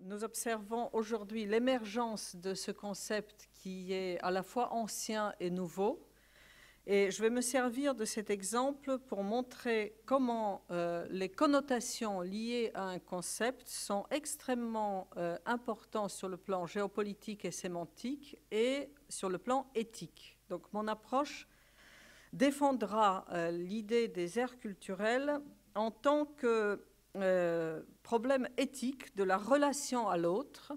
Nous observons aujourd'hui l'émergence de ce concept qui est à la fois ancien et nouveau. Et je vais me servir de cet exemple pour montrer comment les connotations liées à un concept sont extrêmement importantes sur le plan géopolitique et sémantique et sur le plan éthique. Donc mon approche défendra l'idée des aires culturelles en tant que problème éthique de la relation à l'autre.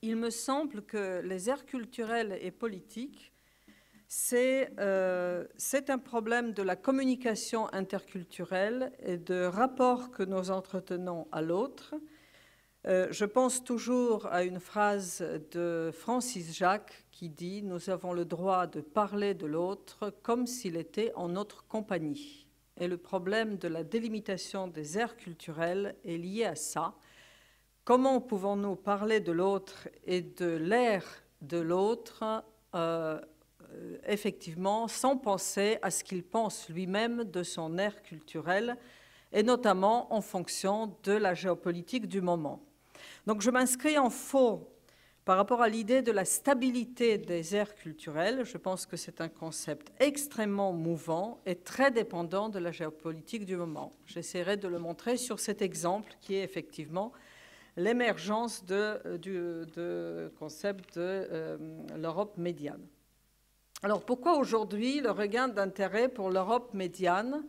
Il me semble que les aires culturelles et politiques, c'est un problème de la communication interculturelle et de rapport que nous entretenons à l'autre. Je pense toujours à une phrase de Francis Jacques qui dit « Nous avons le droit de parler de l'autre comme s'il était en notre compagnie ». Et le problème de la délimitation des aires culturelles est lié à ça. Comment pouvons-nous parler de l'autre et de l'aire de l'autre effectivement sans penser à ce qu'il pense lui-même de son aire culturelle et notamment en fonction de la géopolitique du moment. Donc je m'inscris en faux par rapport à l'idée de la stabilité des aires culturelles. Je pense que c'est un concept extrêmement mouvant et très dépendant de la géopolitique du moment. J'essaierai de le montrer sur cet exemple qui est effectivement l'émergence du concept de l'Europe médiane. Alors pourquoi aujourd'hui le regain d'intérêt pour l'Europe médiane,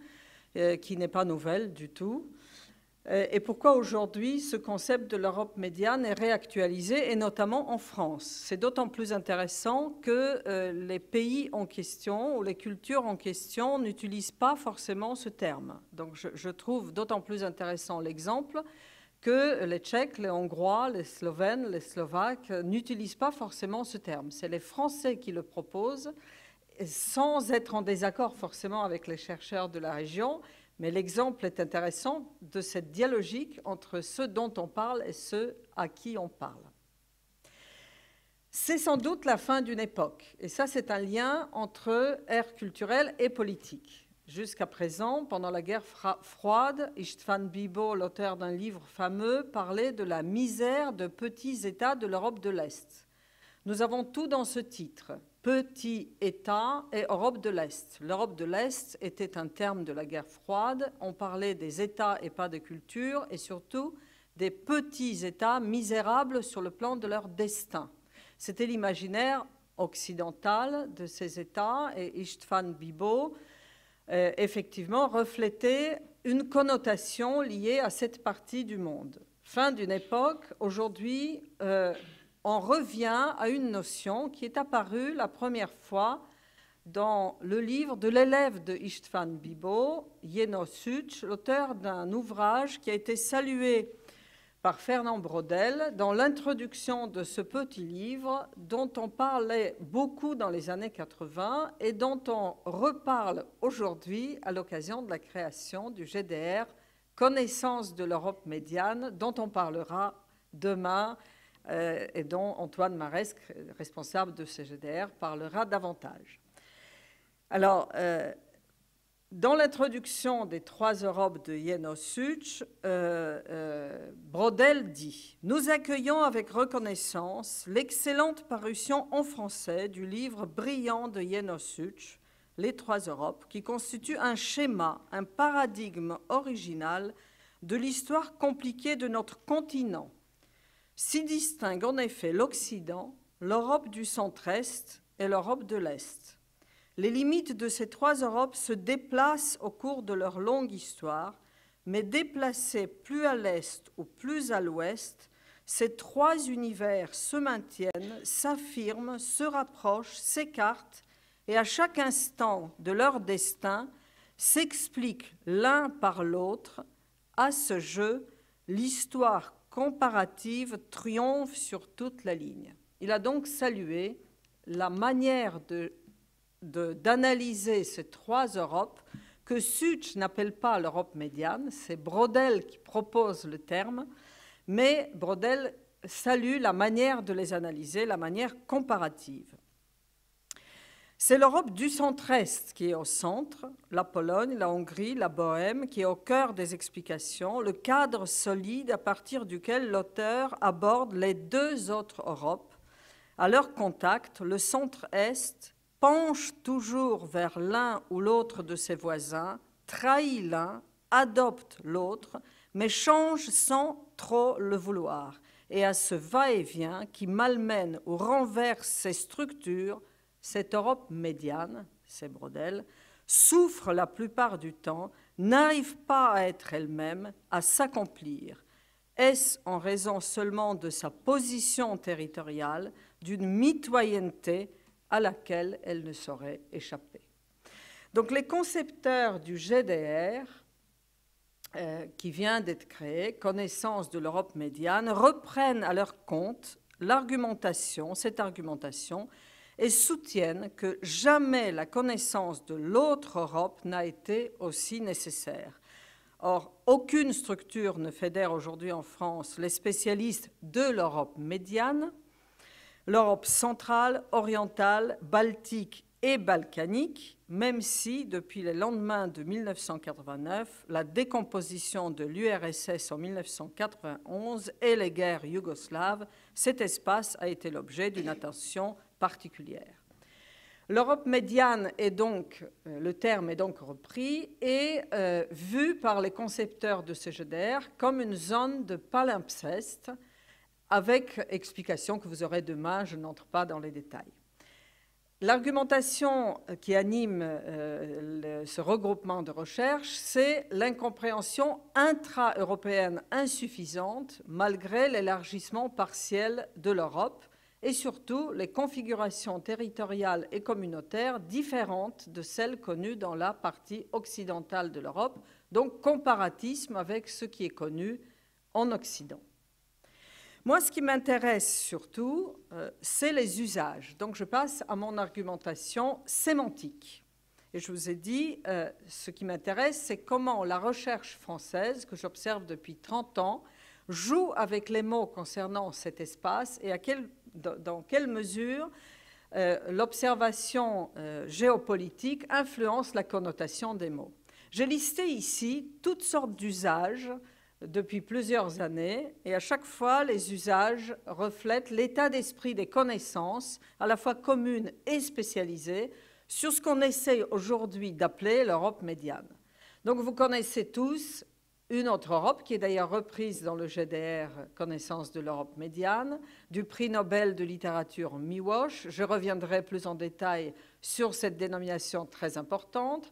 qui n'est pas nouvelle du tout, et pourquoi aujourd'hui ce concept de l'Europe médiane est réactualisé, et notamment en France? C'est d'autant plus intéressant que les pays en question ou les cultures en question n'utilisent pas forcément ce terme. Donc je trouve d'autant plus intéressant l'exemple que les Tchèques, les Hongrois, les Slovènes, les Slovaques n'utilisent pas forcément ce terme. C'est les Français qui le proposent, sans être en désaccord forcément avec les chercheurs de la région, mais l'exemple est intéressant de cette dialogique entre ceux dont on parle et ceux à qui on parle. C'est sans doute la fin d'une époque, et ça c'est un lien entre ère culturelle et politique. Jusqu'à présent, pendant la guerre froide, István Bibó, l'auteur d'un livre fameux, parlait de la misère de petits États de l'Europe de l'Est. Nous avons tout dans ce titre, petits États et Europe de l'Est. L'Europe de l'Est était un terme de la guerre froide, on parlait des États et pas des cultures, et surtout des petits États misérables sur le plan de leur destin. C'était l'imaginaire occidental de ces États, et István Bibó effectivement reflétait une connotation liée à cette partie du monde. Fin d'une époque, aujourd'hui, on revient à une notion qui est apparue la première fois dans le livre de l'élève de István Bibó, Jenő Szűcs, l'auteur d'un ouvrage qui a été salué par Fernand Braudel dans l'introduction de ce petit livre dont on parlait beaucoup dans les années 80 et dont on reparle aujourd'hui à l'occasion de la création du GDR Connaissance de l'Europe médiane, dont on parlera demain et dont Antoine Maresque, responsable de ce GDR, parlera davantage. Alors, dans l'introduction des Trois Europes de Jenő Szűcs, Braudel dit « Nous accueillons avec reconnaissance l'excellente parution en français du livre brillant de Jenő Szűcs, Les Trois Europes, qui constitue un schéma, un paradigme original de l'histoire compliquée de notre continent. S'y distingue en effet l'Occident, l'Europe du centre-est et l'Europe de l'Est. Les limites de ces trois Europes se déplacent au cours de leur longue histoire, mais déplacées plus à l'est ou plus à l'ouest, ces trois univers se maintiennent, s'affirment, se rapprochent, s'écartent et à chaque instant de leur destin s'expliquent l'un par l'autre. À ce jeu, l'histoire comparative triomphe sur toute la ligne. Il a donc salué la manière d'analyser ces trois Europes que Szűcs n'appelle pas l'Europe médiane, c'est Braudel qui propose le terme, mais Braudel salue la manière de les analyser, la manière comparative. C'est l'Europe du centre-est qui est au centre, la Pologne, la Hongrie, la Bohême, qui est au cœur des explications, le cadre solide à partir duquel l'auteur aborde les deux autres Europes. À leur contact, le centre-est penche toujours vers l'un ou l'autre de ses voisins, trahit l'un, adopte l'autre, mais change sans trop le vouloir. Et à ce va-et-vient qui malmène ou renverse ses structures, cette Europe médiane, c'est Braudel, souffre la plupart du temps, n'arrive pas à être elle-même, à s'accomplir. Est-ce en raison seulement de sa position territoriale, d'une mitoyenneté à laquelle elle ne saurait échapper? Donc les concepteurs du GDR, qui vient d'être créé, Connaissance de l'Europe médiane, reprennent à leur compte cette argumentation, et soutiennent que jamais la connaissance de l'autre Europe n'a été aussi nécessaire. Or, aucune structure ne fédère aujourd'hui en France les spécialistes de l'Europe médiane, l'Europe centrale, orientale, baltique et balkanique, même si, depuis les lendemains de 1989, la décomposition de l'URSS en 1991 et les guerres yougoslaves, cet espace a été l'objet d'une attention particulière. L'Europe médiane est donc, le terme est donc repris et vu par les concepteurs de ce GDR comme une zone de palimpseste, avec explication que vous aurez demain, je n'entre pas dans les détails. L'argumentation qui anime ce regroupement de recherche, c'est l'incompréhension intra-européenne insuffisante malgré l'élargissement partiel de l'Europe et surtout les configurations territoriales et communautaires différentes de celles connues dans la partie occidentale de l'Europe, donc comparatisme avec ce qui est connu en Occident. Moi, ce qui m'intéresse surtout, c'est les usages. Donc, je passe à mon argumentation sémantique. Et je vous ai dit, ce qui m'intéresse, c'est comment la recherche française, que j'observe depuis 30 ans, joue avec les mots concernant cet espace et dans quelle mesure l'observation géopolitique influence la connotation des mots. J'ai listé ici toutes sortes d'usages depuis plusieurs années, et à chaque fois, les usages reflètent l'état d'esprit des connaissances, à la fois communes et spécialisées, sur ce qu'on essaye aujourd'hui d'appeler l'Europe médiane. Donc vous connaissez tous une autre Europe, qui est d'ailleurs reprise dans le GDR Connaissance de l'Europe médiane, du prix Nobel de littérature Miłosz. Je reviendrai plus en détail sur cette dénomination très importante.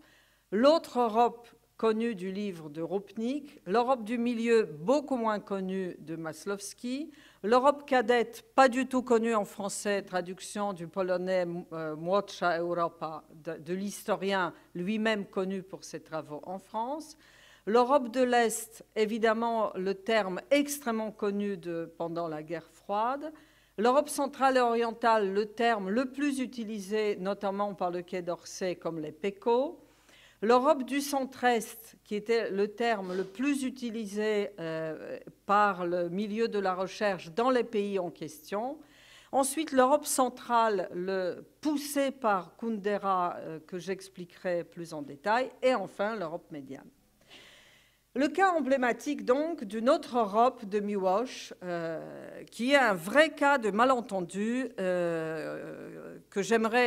L'autre Europe connue du livre de Rupnik, l'Europe du milieu beaucoup moins connue de Masłowski, l'Europe cadette pas du tout connue en français, traduction du polonais Młodsza Europa de l'historien lui-même connu pour ses travaux en France, l'Europe de l'Est, évidemment le terme extrêmement connu pendant la guerre froide, l'Europe centrale et orientale, le terme le plus utilisé notamment par le Quai d'Orsay comme les PECO, l'Europe du centre-est, qui était le terme le plus utilisé par le milieu de la recherche dans les pays en question. Ensuite, l'Europe centrale, poussée par Kundera, que j'expliquerai plus en détail. Et enfin, l'Europe médiane. Le cas emblématique, donc, d'une autre Europe de Miłosz, qui est un vrai cas de malentendu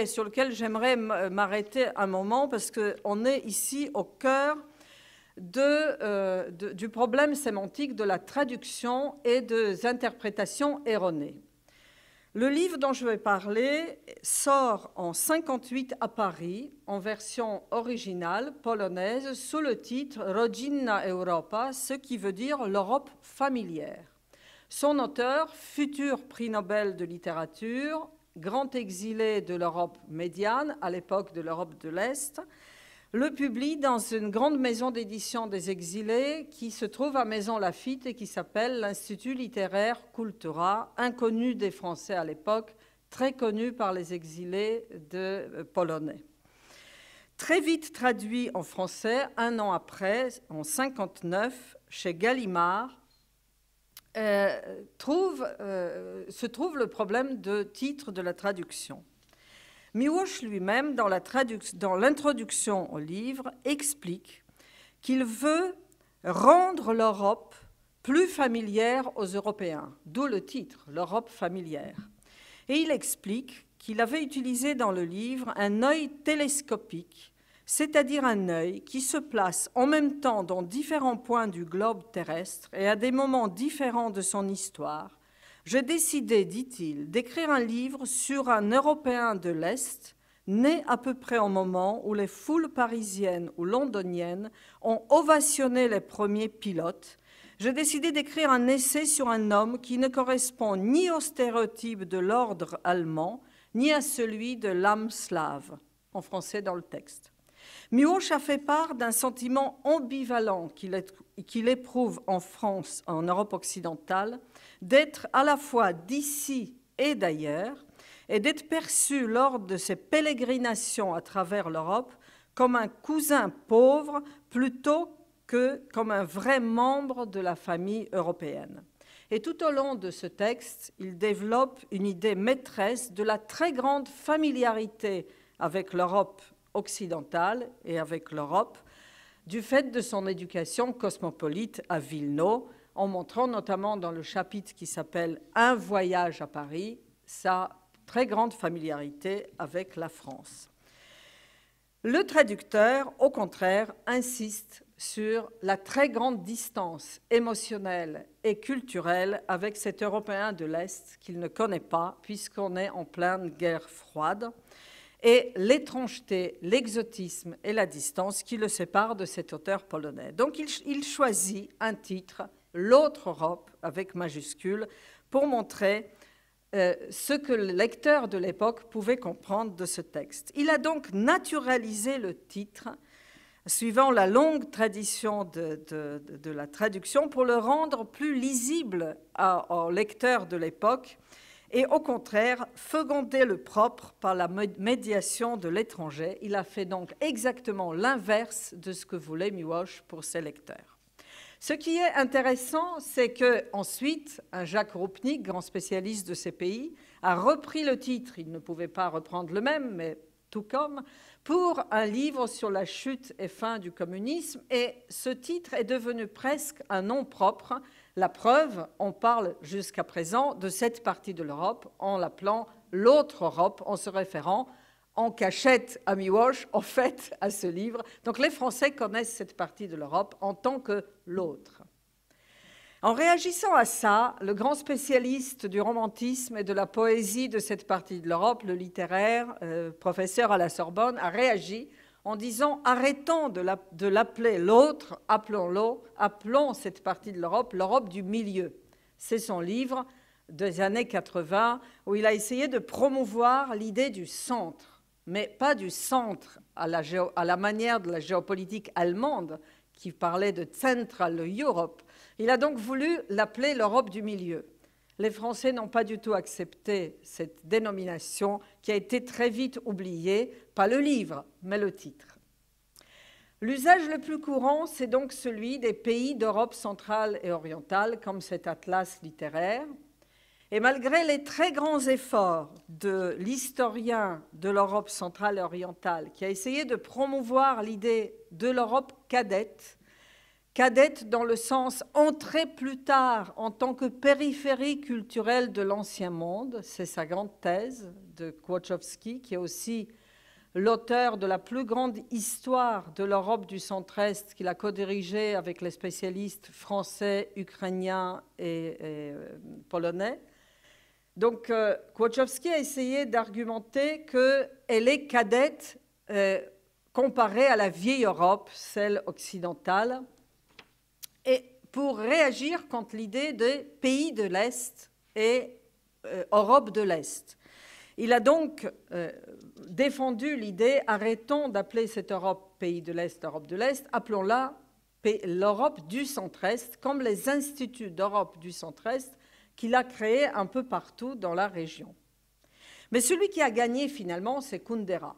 sur lequel j'aimerais m'arrêter un moment, parce qu'on est ici au cœur du problème sémantique de la traduction et des interprétations erronées. Le livre dont je vais parler sort en 1958 à Paris, en version originale polonaise, sous le titre Rodzinna Europa, ce qui veut dire l'Europe familière. Son auteur, futur prix Nobel de littérature, grand exilé de l'Europe médiane, à l'époque de l'Europe de l'Est, le publie dans une grande maison d'édition des exilés qui se trouve à Maison Lafitte et qui s'appelle l'Institut littéraire Kultura, inconnu des Français à l'époque, très connu par les exilés polonais. Très vite traduit en français, un an après, en 1959, chez Gallimard, se trouve le problème de titre de la traduction. Miłosz lui-même, dans l'introduction au livre, explique qu'il veut rendre l'Europe plus familière aux Européens, d'où le titre, l'Europe familière. Et il explique qu'il avait utilisé dans le livre un œil télescopique, c'est-à-dire un œil qui se place en même temps dans différents points du globe terrestre et à des moments différents de son histoire. J'ai décidé, dit-il, d'écrire un livre sur un Européen de l'Est, né à peu près au moment où les foules parisiennes ou londoniennes ont ovationné les premiers pilotes. J'ai décidé d'écrire un essai sur un homme qui ne correspond ni au stéréotype de l'ordre allemand, ni à celui de l'âme slave, en français dans le texte. Miłosz a fait part d'un sentiment ambivalent qu'il éprouve en France, en Europe occidentale, d'être à la fois d'ici et d'ailleurs, et d'être perçu lors de ses pérégrinations à travers l'Europe comme un cousin pauvre plutôt que comme un vrai membre de la famille européenne. Et tout au long de ce texte, il développe une idée maîtresse de la très grande familiarité avec l'Europe occidentale et avec l'Europe, du fait de son éducation cosmopolite à Wilno, en montrant notamment dans le chapitre qui s'appelle « Un voyage à Paris », sa très grande familiarité avec la France. Le traducteur, au contraire, insiste sur la très grande distance émotionnelle et culturelle avec cet Européen de l'Est qu'il ne connaît pas, puisqu'on est en pleine guerre froide, et l'étrangeté, l'exotisme et la distance qui le séparent de cet auteur polonais. Donc il choisit un titre, « L'autre Europe » avec majuscule, pour montrer ce que le lecteur de l'époque pouvait comprendre de ce texte. Il a donc naturalisé le titre, suivant la longue tradition de la traduction, pour le rendre plus lisible aux lecteurs de l'époque, et au contraire, feconder le propre par la médiation de l'étranger. Il a fait donc exactement l'inverse de ce que voulait Miłosz pour ses lecteurs. Ce qui est intéressant, c'est qu'ensuite, un Jacques Roupnik, grand spécialiste de ces pays, a repris le titre, il ne pouvait pas reprendre le même, mais tout comme, pour un livre sur la chute et fin du communisme, et ce titre est devenu presque un nom propre. La preuve, on parle jusqu'à présent de cette partie de l'Europe en l'appelant l'autre Europe, en se référant en cachette à Miłosz, en fait, à ce livre. Donc les Français connaissent cette partie de l'Europe en tant que l'autre. En réagissant à ça, le grand spécialiste du romantisme et de la poésie de cette partie de l'Europe, le littéraire, professeur à la Sorbonne, a réagi en disant « Arrêtons de l'appeler l'autre, appelons cette partie de l'Europe l'Europe du milieu ». C'est son livre des années 80 où il a essayé de promouvoir l'idée du centre, mais pas du centre à la manière de la géopolitique allemande qui parlait de Central Europe. Il a donc voulu l'appeler l'Europe du milieu. Les Français n'ont pas du tout accepté cette dénomination qui a été très vite oubliée, pas le livre, mais le titre. L'usage le plus courant, c'est donc celui des pays d'Europe centrale et orientale, comme cet atlas littéraire. Et malgré les très grands efforts de l'historien de l'Europe centrale et orientale, qui a essayé de promouvoir l'idée de l'Europe cadette dans le sens entrée plus tard en tant que périphérie culturelle de l'Ancien Monde, c'est sa grande thèse de Kłosowski, qui est aussi l'auteur de la plus grande histoire de l'Europe du centre-est qu'il a co-dirigée avec les spécialistes français, ukrainiens et polonais. Donc, Kłosowski a essayé d'argumenter qu'elle est cadette comparée à la vieille Europe, celle occidentale, et pour réagir contre l'idée des pays de l'Est et Europe de l'Est. Il a donc défendu l'idée, arrêtons d'appeler cette Europe pays de l'Est, Europe de l'Est, appelons-la l'Europe du centre-est, comme les instituts d'Europe du centre-est qu'il a créés un peu partout dans la région. Mais celui qui a gagné finalement, c'est Kundera,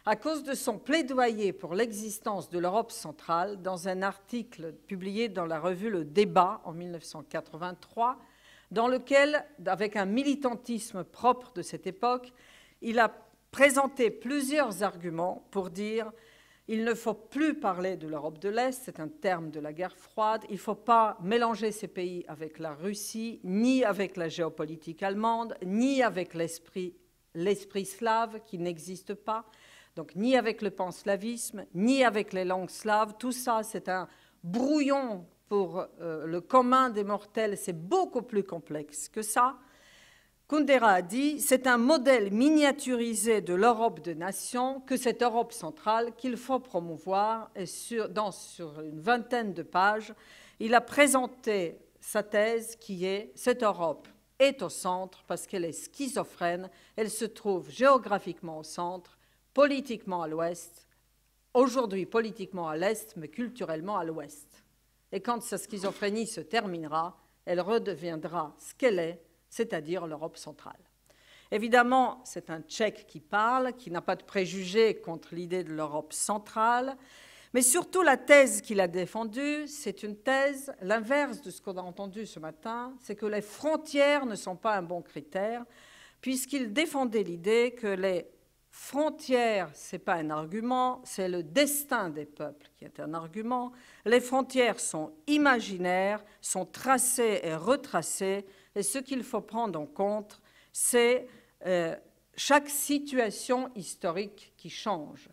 à cause de son plaidoyer pour l'existence de l'Europe centrale dans un article publié dans la revue Le Débat en 1983, dans lequel, avec un militantisme propre de cette époque, il a présenté plusieurs arguments pour dire il ne faut plus parler de l'Europe de l'Est, c'est un terme de la guerre froide, il ne faut pas mélanger ces pays avec la Russie, ni avec la géopolitique allemande, ni avec l'esprit slave qui n'existe pas, donc ni avec le panslavisme, ni avec les langues slaves. Tout ça, c'est un brouillon pour le commun des mortels, c'est beaucoup plus complexe que ça. Kundera a dit, c'est un modèle miniaturisé de l'Europe de nations que cette Europe centrale qu'il faut promouvoir. Et sur une vingtaine de pages, il a présenté sa thèse qui est « Cette Europe est au centre parce qu'elle est schizophrène, elle se trouve géographiquement au centre, politiquement à l'ouest, aujourd'hui politiquement à l'est, mais culturellement à l'ouest. Et quand sa schizophrénie se terminera, elle redeviendra ce qu'elle est, c'est-à-dire l'Europe centrale. » Évidemment, c'est un Tchèque qui parle, qui n'a pas de préjugés contre l'idée de l'Europe centrale, mais surtout la thèse qu'il a défendue, c'est une thèse, l'inverse de ce qu'on a entendu ce matin, c'est que les frontières ne sont pas un bon critère, puisqu'il défendait l'idée que les frontières, ce n'est pas un argument, c'est le destin des peuples qui est un argument. Les frontières sont imaginaires, sont tracées et retracées, et ce qu'il faut prendre en compte, c'est chaque situation historique qui change.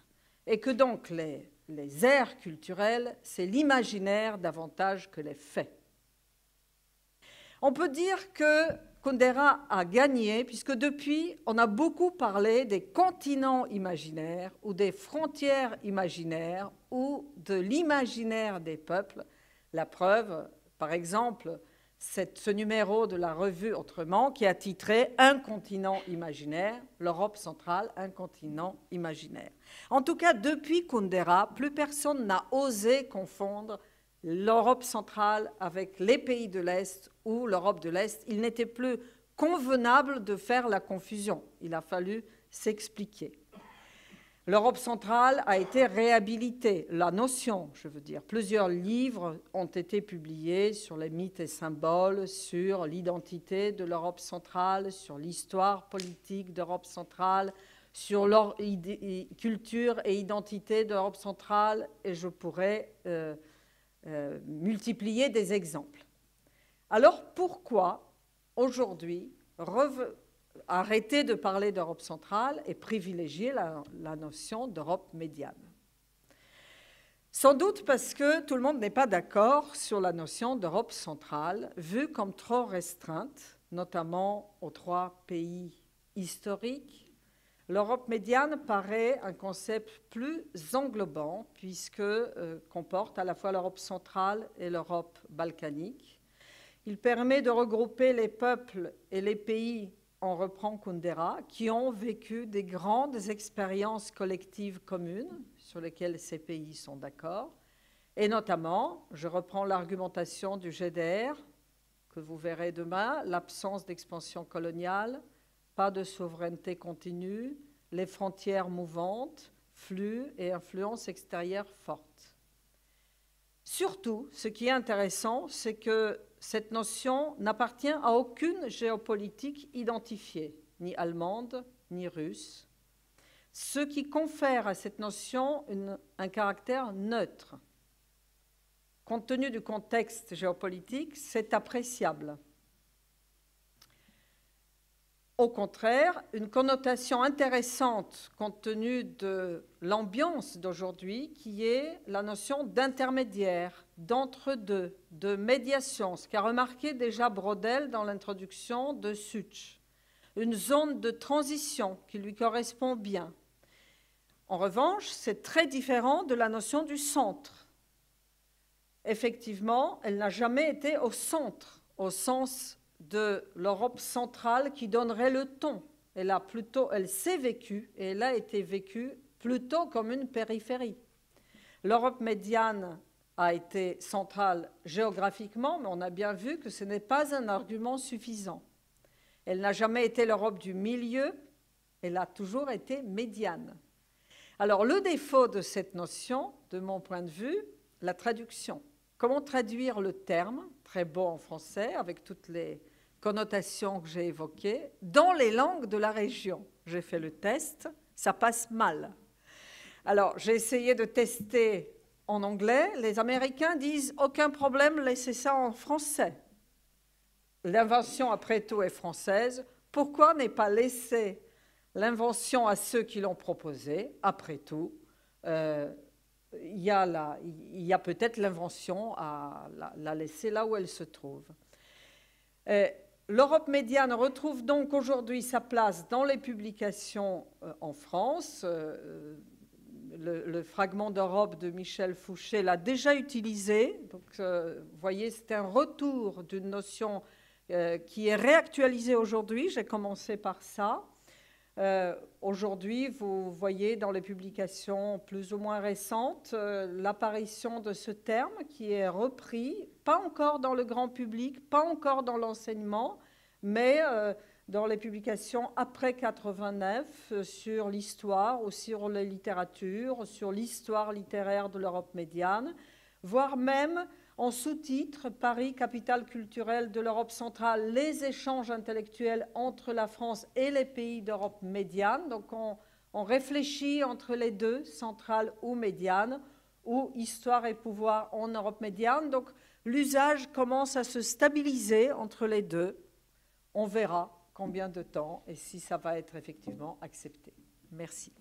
Et que donc les aires culturelles, c'est l'imaginaire davantage que les faits. On peut dire que Kundera a gagné, puisque depuis, on a beaucoup parlé des continents imaginaires ou des frontières imaginaires ou de l'imaginaire des peuples. La preuve, par exemple, ce numéro de la revue Autrement qui a titré « Un continent imaginaire », l'Europe centrale, un continent imaginaire. En tout cas, depuis Kundera, plus personne n'a osé confondre l'Europe centrale avec les pays de l'Est ou l'Europe de l'Est. Il n'était plus convenable de faire la confusion. Il a fallu s'expliquer. L'Europe centrale a été réhabilitée, la notion, je veux dire. Plusieurs livres ont été publiés sur les mythes et symboles, sur l'identité de l'Europe centrale, sur l'histoire politique d'Europe centrale, sur leur culture et identité d'Europe centrale, et je pourrais multiplier des exemples. Alors pourquoi aujourd'hui arrêter de parler d'Europe centrale et privilégier la notion d'Europe médiane? Sans doute parce que tout le monde n'est pas d'accord sur la notion d'Europe centrale, vue comme trop restreinte, notamment aux 3 pays historiques. L'Europe médiane paraît un concept plus englobant puisque comporte à la fois l'Europe centrale et l'Europe balkanique. Il permet de regrouper les peuples et les pays, on reprend Kundera, qui ont vécu des grandes expériences collectives communes sur lesquelles ces pays sont d'accord. Et notamment, je reprends l'argumentation du GDR, que vous verrez demain, l'absence d'expansion coloniale, pas de souveraineté continue, les frontières mouvantes, flux et influences extérieures fortes. Surtout, ce qui est intéressant, c'est que cette notion n'appartient à aucune géopolitique identifiée, ni allemande, ni russe, ce qui confère à cette notion un caractère neutre. Compte tenu du contexte géopolitique, c'est appréciable. Au contraire, une connotation intéressante compte tenu de l'ambiance d'aujourd'hui qui est la notion d'intermédiaire, d'entre-deux, de médiation, ce qu'a remarqué déjà Braudel dans l'introduction de Such, une zone de transition qui lui correspond bien. En revanche, c'est très différent de la notion du centre. Effectivement, elle n'a jamais été au centre, au sens de l'Europe centrale qui donnerait le ton. Elle s'est vécue et elle a été vécue plutôt comme une périphérie. L'Europe médiane a été centrale géographiquement, mais on a bien vu que ce n'est pas un argument suffisant. Elle n'a jamais été l'Europe du milieu, elle a toujours été médiane. Alors le défaut de cette notion, de mon point de vue, la traduction. Comment traduire le terme, très beau en français, avec toutes les connotations que j'ai évoquées, dans les langues de la région? J'ai fait le test, Ça passe mal. Alors, j'ai essayé de tester en anglais. Les Américains disent « aucun problème, laissez ça en français ». L'invention, après tout, est française. Pourquoi ne pas laisser l'invention à ceux qui l'ont proposée? Après tout, il y a peut-être l'invention à la laisser là où elle se trouve. L'Europe médiane retrouve donc aujourd'hui sa place dans les publications en France. Le fragment d'Europe de Michel Fouché l'a déjà utilisé. Donc, vous voyez, c'est un retour d'une notion qui est réactualisée aujourd'hui. J'ai commencé par ça. Aujourd'hui, vous voyez dans les publications plus ou moins récentes l'apparition de ce terme qui est repris, pas encore dans le grand public, pas encore dans l'enseignement, mais dans les publications après 89 sur l'histoire ou sur la littérature, sur l'histoire littéraire de l'Europe médiane, voire même en sous-titre, Paris, capitale culturelle de l'Europe centrale, les échanges intellectuels entre la France et les pays d'Europe médiane. Donc on réfléchit entre les deux, centrale ou médiane, ou histoire et pouvoir en Europe médiane. Donc l'usage commence à se stabiliser entre les deux. On verra combien de temps et si ça va être effectivement accepté. Merci.